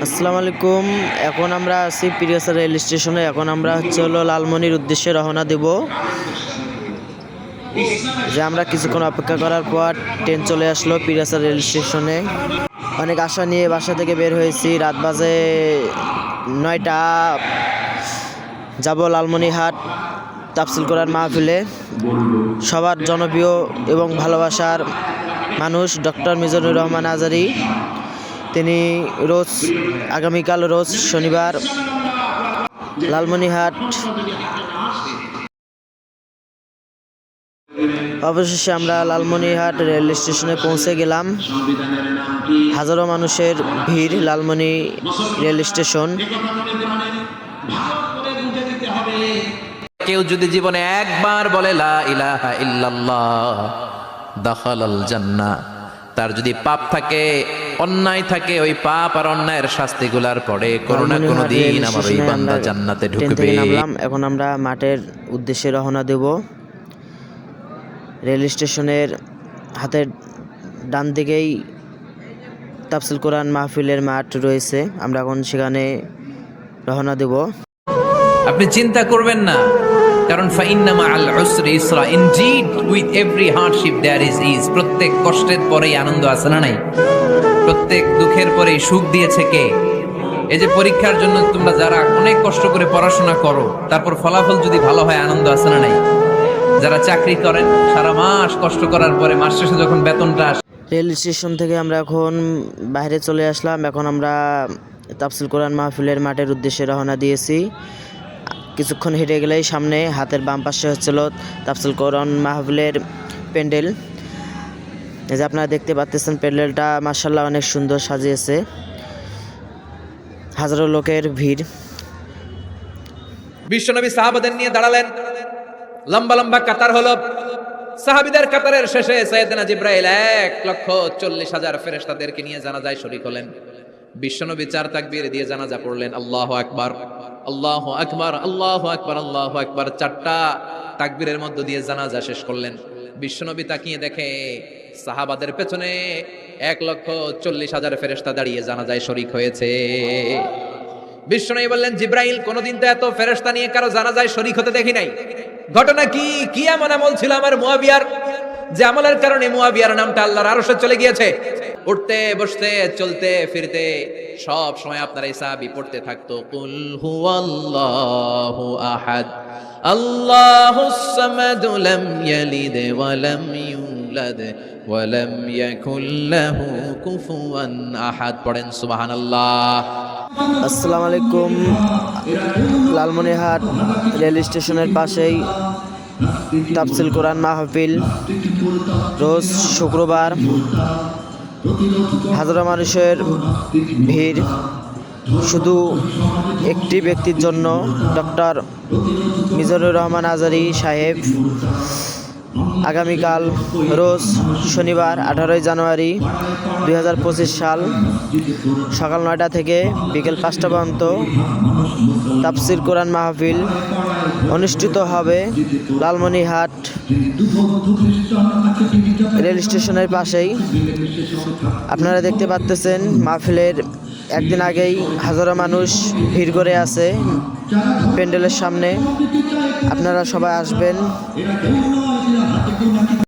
আসসালামু আলাইকুম। এখন আমরা আছি পিরিয়াসা রেল স্টেশনে। এখন আমরা হলো লালমনির উদ্দেশ্যে রওনা দেব। যে আমরা কিছুক্ষণ অপেক্ষা করার পর ট্রেন চলে আসলো পিরিয়াসা রেল স্টেশনে। অনেক আশা নিয়ে বাসা থেকে বের হয়েছি। রাত বাজে 9টা। যাব লালমনিরহাট তাফসিল কোরআন মাহফিলে। সবার জনপ্রিয় এবং ভালোবাসার মানুষ ডক্টর মিজানুর রহমান আজারী। তিনি আগামীকাল রোজ শনিবার লালমনিরহাট অবশেষে আমরা লালমনিরহাট রেল স্টেশনে পৌঁছে গেলাম। হাজারো মানুষের ভিড় লালমনি রেল স্টেশন। কেউ যদি জীবনে একবার বলে লা ইলাহা ইল্লাল্লাহ দাখালাল জান্নাহ, তার যদি পাপ থাকে, অন্যায় থাকে, ওই পাপ আর অন্যায়ের শাস্তিগুলার পরে কোনো না কোনো দিন আমার ওই বান্দা জান্নাতে ঢুকবে। এখন আমরা মাঠের উদ্দেশ্যে রওনা দেব। রেল স্টেশনের হাতের ডান দিকেই তাফসিল কোরআন মাহফিলের মাঠ রয়েছে। আমরা এখন সেখানে রওনা দেব। আপনি চিন্তা করবেন না, কারণ ফাইন্না মাআল উসরি ইসরা, indeed with every hardship there is is. প্রত্যেক কষ্টের পরেই আনন্দ আছে না নাই? প্রত্যেক দুঃখের পরেই সুখ দিয়েছে কে? এই যে পরীক্ষার জন্য তোমরা যারা অনেক কষ্ট করে পড়াশোনা করো, তারপর ফলাফল যদি ভালো হয়, আনন্দ আছে না নাই? যারা চাকরি করেন, সারা মাস কষ্ট করার পরে মাস শেষে যখন বেতনটা আসে। রেল স্টেশন থেকে আমরা এখন বাইরে চলে আসলাম। এখন আমরা তাফসিল কোরআন মাহফিলের মাঠের উদ্দেশ্যে রওনা দিয়েছি। কিছুক্ষণ হেঁটে গেলেই সামনে হাতের বাম পাশে হচ্ছিল তাফসিল কোরআন মাহফিলের প্যান্ডেল। এই যে আপনারা দেখতে পাচ্ছেন, প্যান্ডেলটা মাশাআল্লাহ অনেক সুন্দর সাজিয়েছে। হাজারো লোকের ভিড়। বিশ্বনবী সাহাবাদের নিয়ে দাঁড়ালেন। লম্বা লম্বা কাতার হলো। সাহাবীদের কাতারের শেষে সাইয়েদনা জিবরাইল 1,40,000 ফেরেশতাদেরকে নিয়ে জানাজায় শরীক হলেন। বিশ্বনবী 4 তাকবীর দিয়ে জানাজা পড়লেন। আল্লাহু আকবার, আল্লাহু আকবার, আল্লাহু আকবার, আল্লাহু আকবার। 4টা তাকবীরের মধ্য দিয়ে জানাজা শেষ করলেন। বিশ্বনবী তাকিয়ে দেখে সাহাবাদের পেছনে 1,40,000 ফেরেশতা দাঁড়িয়ে জানাজায় শরীক হয়েছে। বিশ্বনবী বললেন, জিবরাইল, কোনদিন তো এত ফেরেশতা নিয়ে কারো জানাজায় শরীক হতে দেখি নাই। ঘটনা কি? কি এমন আমল ছিল আমার মুয়াবিয়ার, যে আমলের কারণে মুয়াবিয়ার নামটা আল্লাহর আরশে চলে গিয়েছে? উঠতে বসতে চলতে ফিরতে সব সময় আপনার এই সাহাবী পড়তে থাকতো, কুল হুয়াল্লাহু আহাদ আল্লাহুস সামাদ লাম ইয়ালিদ ওয়া লাম ইউলাদ ওয়া লাম ইয়াকুল লাহু কুফুয়ান আহাদ। পড়েন সুবহানাল্লাহ। আসসালামু আলাইকুম। লালমনিরহাট রেল স্টেশনের পাশেই তাফসিল কোরআন মাহফিল রোজ শুক্রবার। হাজারো মানুষের ভিড় শুধু একটি ব্যক্তির জন্য, ডক্টর মিজানুর রহমান আজারী সাহেব। আগামীকাল রোজ শনিবার 18 জানুয়ারি 2025 সাল সকাল 9টা থেকে বিকেল 5টা পর্যন্ত তাফসির কোরআন মাহফিল অনুষ্ঠিত হবে লালমনিরহাট রেল স্টেশনের পাশেই। আপনারা দেখতে পাচ্ছেন, মাহফিলের একদিন আগেই হাজারো মানুষ ভিড় করে আছে প্যান্ডেলের সামনে। আপনারা সবাই আসবেন।